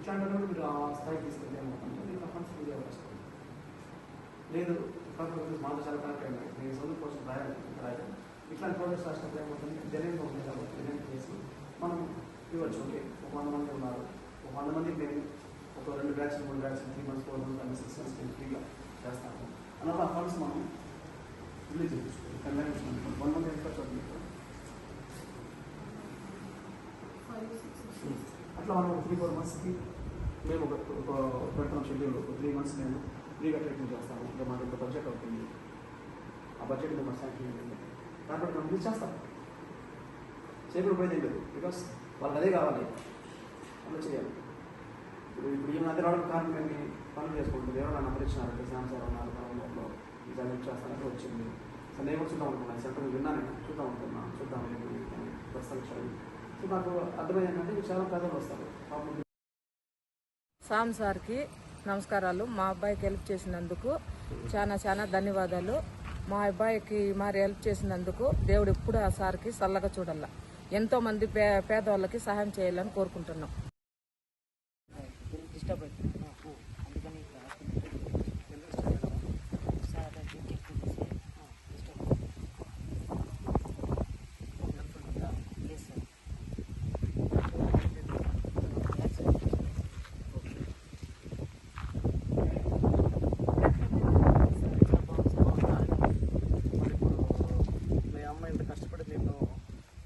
ఇట్లాంటి మీరు ఆ స్థాయికి తీసుకెళ్తే ఏమవుతుందంటే మీకు ఫండ్స్ ఫ్రీ వస్తుంది. లేదు మాతో చాలా కరెక్ట్ అయింది, నేను సొంత పోస్ట్ రాయలేదు, ఇట్లాంటి ప్రాజెక్ట్స్ రాసినప్పుడు ఏమవుతుంది, జనరల్ ఉంటుంది కాబట్టి జనరల్ చేసి మనం ఇవ్వచ్చు. ఓకే, ఒక 100 మంది ఉన్నారు, ఒక 100 మందికి మేము ఒక 2 బ్యాచ్లు 3 బ్యాచ్లు 3 months 4 months 6 months మేము ఫ్రీగా చేస్తాము అన్నప్పుడు ఆ ఫండ్స్ మనం రిలీజ్ చేయించుకోవాలి. కన్వెన్షన్ 1 month ఎంత ఖర్చు అవుతుంది, అట్లా మనం 3-4 monthsకి మేము ఒక పెడతాం షెడ్యూల్. 3 months మేము ఫ్రీగా ట్రీట్మెంట్ చేస్తాము. ఇంకా మాకు ఇంత బడ్జెట్ అవుతుంది, ఆ బడ్జెట్ మేము శాంక్షన్ చేయండి, దాంట్లో మనం రిలీజ్ చేస్తాం. చేయకుండా పోయింది లేదు, బికాస్ వాళ్ళకి అదే కావాలి, అలా చేయాలి. ఇప్పుడు ఈ మధ్య రావడం కారణం ఏంటి, పనులు చేసుకుంటుంది. ఎవరో నా నెంబర్ ఇచ్చినారంటే శ్యామ్ సార్ ఉన్నారు పొలంలో ఈ హెల్ప్ చేస్తానంటే వచ్చింది. సో నేను కూడా చూద్దాం అనుకున్నాను, సెంటర్ విన్నాను, చూద్దాం అనుకున్నాను, చూద్దాం ప్రస్తుతం. సో నాకు అర్థమైంది ఏంటంటే చాలా ప్రజలు వస్తారు. శ్యామ్ సార్కి నమస్కారాలు. మా అబ్బాయికి హెల్ప్ చేసినందుకు చాలా ధన్యవాదాలు. మా అబ్బాయికి మరి హెల్ప్ చేసినందుకు దేవుడు ఎప్పుడు ఆ సార్కి చల్లగా చూడాల. ఎంతో మంది పేదవాళ్ళకి సహాయం చేయాలని కోరుకుంటున్నాం.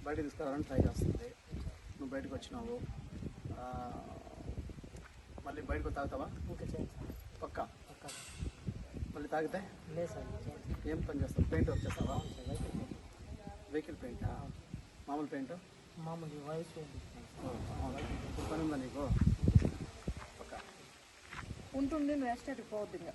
బయట తీసుకురావాలని ట్రై చేస్తుంది. నువ్వు బయటకు వచ్చినావు, మళ్ళీ బయటకు తాగుతావా? పక్కా మళ్ళీ తాగితే ఏం పని చేస్తావు? పెయింట్ వర్క్ చేస్తావా? వెహికల్ పెయింటా? మామూలు పెయింట్? మామూలు వాయిస్ పని ఉందా నీకు? పక్కా ఉంటుంది, నువ్వు ఎస్టేట్కి పోవద్దు. ఇంకా